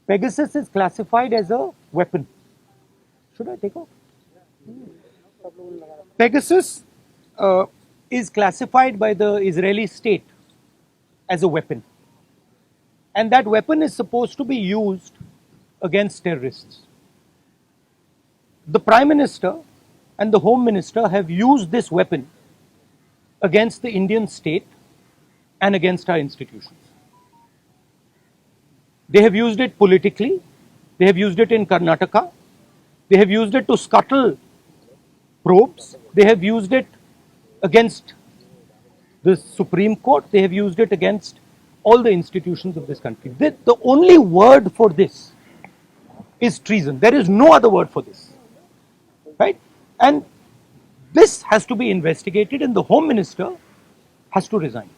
Pegasus is classified as a weapon. Should I take off? Pegasus is classified by the Israeli state as a weapon. And that weapon is supposed to be used against terrorists. The Prime Minister and the Home Minister have used this weapon against the Indian state and against our institutions. They have used it politically, they have used it in Karnataka, they have used it to scuttle probes, they have used it against the Supreme Court, they have used it against all the institutions of this country. The only word for this is treason. There is no other word for this. Right? And this has to be investigated and the Home Minister has to resign.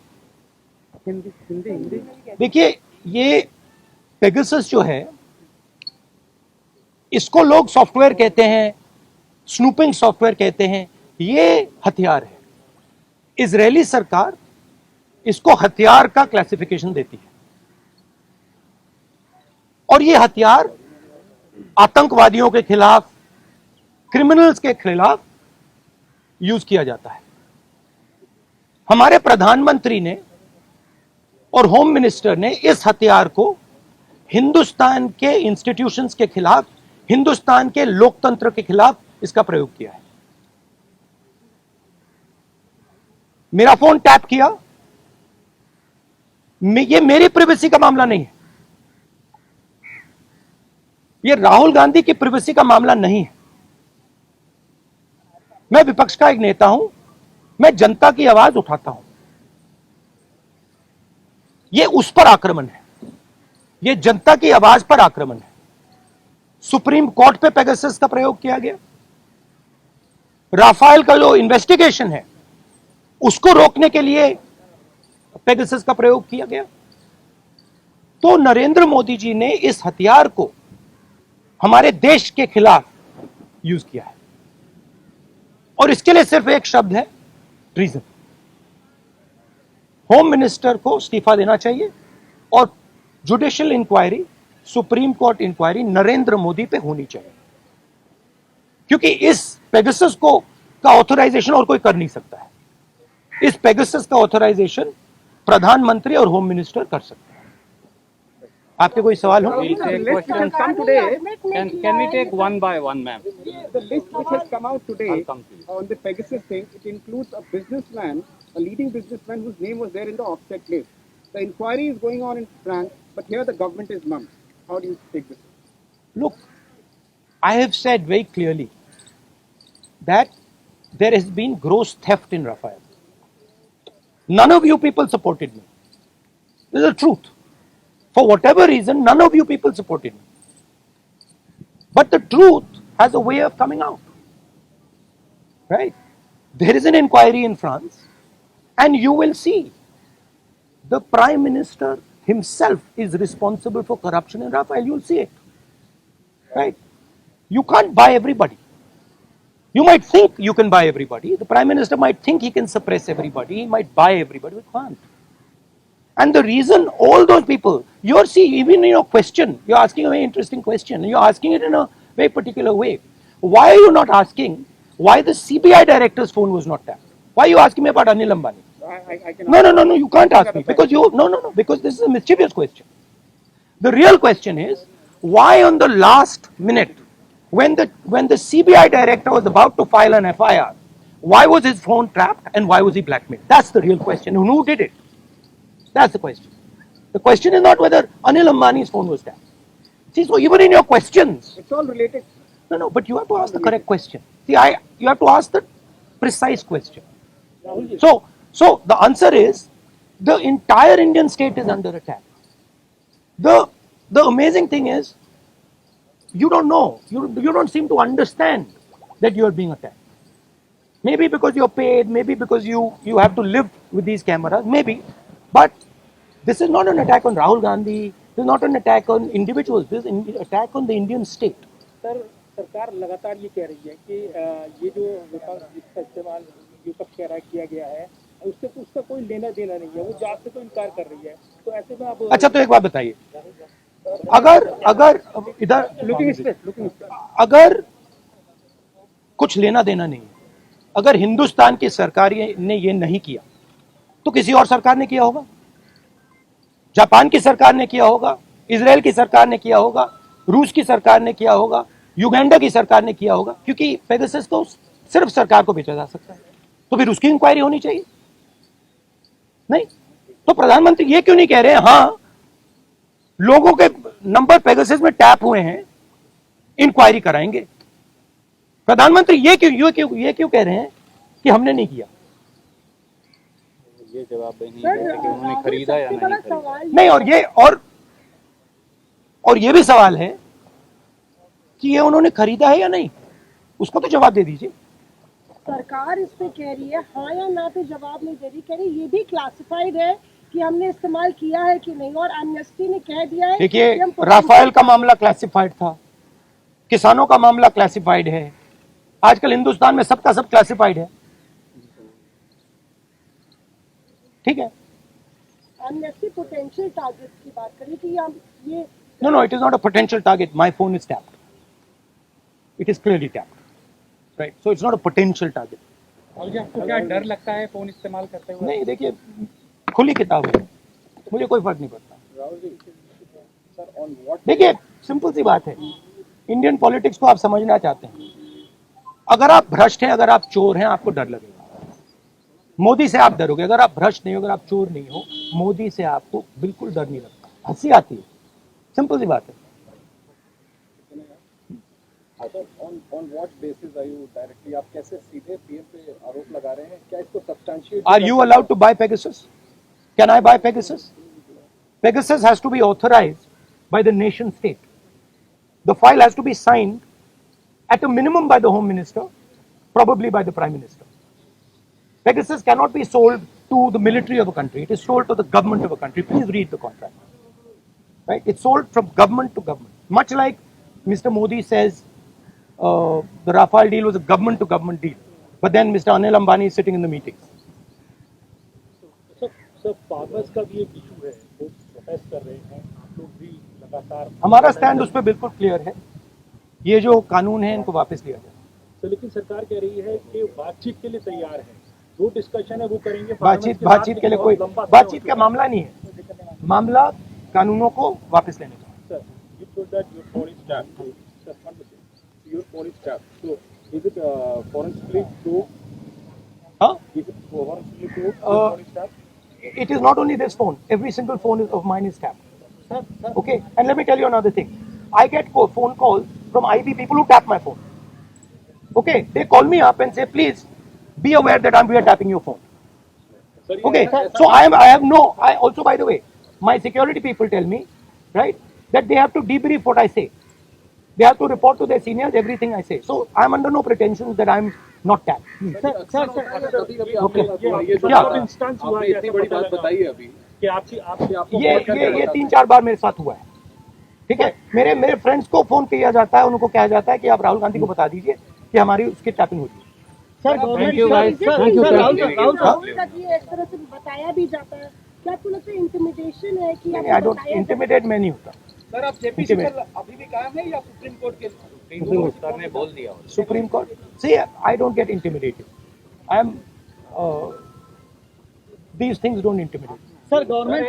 देखिए ये Pegasus जो है इसको लोग software कहते हैं, snooping software कहते हैं, ये हथियार है. इजरायली सरकार इसको हथियार का क्लासिफिकेशन देती है और ये हथियार आतंकवादियों के खिलाफ, क्रिमिनल्स के खिलाफ यूज किया जाता है. हमारे प्रधानमंत्री ने और होम मिनिस्टर ने इस हथियार को हिंदुस्तान के इंस्टीट्यूशंस के खिलाफ, हिंदुस्तान के लोकतंत्र के खिलाफ इसका प्रयोग किया है. मेरा फोन टैप किया, ये मेरी प्राइवेसी का मामला नहीं है, ये राहुल गांधी की प्राइवेसी का मामला नहीं है. मैं विपक्ष का एक नेता हूं, मैं जनता की आवाज उठाता हूं. ये उस पर आक्रमण है, ये जनता की आवाज पर आक्रमण है. सुप्रीम कोर्ट पे पेगासस का प्रयोग किया गया. राफेल का जो इन्वेस्टिगेशन है उसको रोकने के लिए पेगासस का प्रयोग किया गया. तो नरेंद्र मोदी जी ने इस हथियार को हमारे देश के खिलाफ यूज किया है और इसके लिए सिर्फ एक शब्द है, ट्रीजन. होम मिनिस्टर को इस्तीफा देना चाहिए और judicial inquiry, supreme court inquiry Narendra Modi पे होनी चाहिए, क्योंकि इस पेगासस को का ऑथराइजेशन और कोई कर नहीं सकता है. इस पेगासस का ऑथराइजेशन प्रधानमंत्री और होम मिनिस्टर कर सकते हैं. आपके कोई सवाल हो? Can we take one by one, ma'am? The list which has come out today on the Pegasus thing, it includes a businessman, a leading businessman whose name was there in the offset list. The inquiry is going on in France, but here the government is mum. How do you take this? Look, I have said very clearly that there has been gross theft in Rafael. None of you people supported me. This is the truth. For whatever reason, none of you people supported me. But the truth has a way of coming out. Right? There is an inquiry in France, and you will see the Prime Minister himself is responsible for corruption in Rafael. You'll see it. Right? You can't buy everybody. You might think you can buy everybody. The Prime Minister might think he can suppress everybody. He might buy everybody. We can't. And the reason all those people, you're seeing, even in your question, you're asking a very interesting question. You're asking it in a very particular way. Why are you not asking why the CBI director's phone was not tapped? Why are you asking me about Anil Ambani? I can No, you can't ask me because because this is a mischievous question. The real question is, why on the last minute, when the CBI director was about to file an FIR, why was his phone trapped and why was he blackmailed? That's the real question. And who did it? That's the question. The question is not whether Anil Ambani's phone was tapped. See, so even in your questions, it's all related. no, but you have to ask the correct question. See, you have to ask the precise question. So the answer is, the entire Indian state is under attack. The amazing thing is, you don't know, you don't seem to understand that you are being attacked. Maybe because you're paid, maybe because you have to live with these cameras, maybe. But this is not an attack on Rahul Gandhi, this is not an attack on individuals, this is an attack on the Indian state. Sir, सरकार लगातार ये कह रही है कि ये जो जिसका इस्तेमाल विपक्ष कह रहा है किया गया है, उसका कोई लेना देना नहीं है, वो जांच से तो इनकार कर रही है. तो ऐसे में आप अच्छा, तो एक बात बताइए, अगर इधर अगर कुछ लेना देना नहीं है, अगर हिंदुस्तान की सरकार ने ये नहीं किया तो किसी और सरकार ने किया होगा, जापान की सरकार ने किया होगा, इजराइल की सरकार ने किया होगा, रूस की सरकार ने किया होगा, युगांडा की सरकार ने किया होगा, क्योंकि पेगासस तो सिर्फ सरकार को बेचा जा सकता है। तो फिर उसकी इंक्वायरी होनी चाहिए। नहीं तो प्रधानमंत्री ये क्यों नहीं कह रहे हैं हाँ लोगों के नंबर पेगासस में टैप हुए हैं, इंक्वायरी कराएंगे। प्रधानमंत्री ये क्यों कह रहे हैं कि हमने नहीं किया? ये जवाब नहीं है कि उन्होंने खरीदा या नहीं खरीदा। नहीं, और ये भी सवाल है कि ये उन्होंने खरीदा है या नहीं, उसको तो जवाब दे दीजिए। सरकार इस पे कह रही है हाँ या ना पे जवाब नहीं दे रही, कह रही ये भी क्लासिफाइड है कि हमने इस्तेमाल किया है कि नहीं, और एमनेस्टी ने कह दिया है। देखिए, राफेल का मामला क्लासिफाइड था, किसानों का मामला क्लासिफाइड है, आजकल हिंदुस्तान में सबका सब क्लासिफाइड है। ठीक है, एमनेस्टी पोटेंशियल टारगेट की बात करें कि हम ये no, it is not a potential target. My phone is tapped. It is clearly tapped, right? So it's not a potential target. और जी आपको क्या डर लगता है फोन इस्तेमाल करते हुए? नहीं, देखिए खुली किताब है, मुझे कोई फर्क नहीं पड़ता। देखिए सिंपल सी बात है, इंडियन पॉलिटिक्स को आप समझना चाहते हैं, अगर आप भ्रष्ट हैं, अगर आप चोर हैं, आपको डर लगेगा। मोदी से आप डरोगे, अगर आप भ्रष्ट नहीं हो, अगर आप चोर नहीं हो, मोदी से आपको बिल्कुल डर नहीं लगता, हंसी आती है। सिंपल सी बात है। On what basis are you directly, आप कैसे सीधे पीएम पे आरोप लगा रहे हैं? क्या इसको substantiate? Are you allowed to buy Pegasus? Can I buy Pegasus? Pegasus has to be authorized by the nation state. The file has to be signed at a minimum by the Home Minister, probably by the Prime Minister. Pegasus cannot be sold to the military of a country. It is sold to the government of a country. Please read the contract. Right? It's sold from government to government. Much like Mr. Modi says the Rafale deal was a government to government deal. But then Mr. Anil Ambani is sitting in the meetings. Sir farmers का भी एक issue है, वो protest कर रहे हैं, आप लोग भी लगातार। हमारा स्टैंड उस पर बिल्कुल क्लियर है, ये जो कानून है इनको वापस लिया जाए। तो लेकिन सरकार कह रही है कि बातचीत के लिए तैयार है, जो डिस्कशन है वो करेंगे। बातचीत के लिए कोई बातचीत का मामला नहीं है, मामला कानूनों को वापस लेने का। Sir, you told that your phone is tapped. Sir, one second. Your phone is tapped. So, is it forensically proved? Huh? Is it forensically proved? Your phone is tapped. It is not only this phone. Every single phone of mine is tapped. Okay, and let me tell you another thing. I get phone calls from IB people who tap my phone. Okay, they call me up and say, please be aware that we are tapping your phone. Okay, so I also, by the way, my security people tell me, right, that they have to debrief what I say. They have to report to their seniors everything I say. So I am under no pretensions that I am not tapped. Instance हुआ है, इतनी बड़ी बात बताई है अभी कि आपकी ये 3-4 बार मेरे साथ हुआ है। ठीक है, मेरे फ्रेंड्स को फोन किया जाता है, उनको कहा जाता है कि आप राहुल गांधी को बता दीजिए कि हमारी उसकी टैपिंग होती है। सर गवर्नमेंट राहुल का ये एक तरह से बताया भी जाता है, क्या आपको लगता है इंटिमिडेशन है कि आई डोंट इंटिमिडेट, मैं नहीं होता। सर, आप जेपीसी पर अभी भी कायम है या सुप्रीम कोर्ट के? सर ने बोल दिया। Supreme court, see, I don't get intimidated. I am these things don't intimidate. Sir government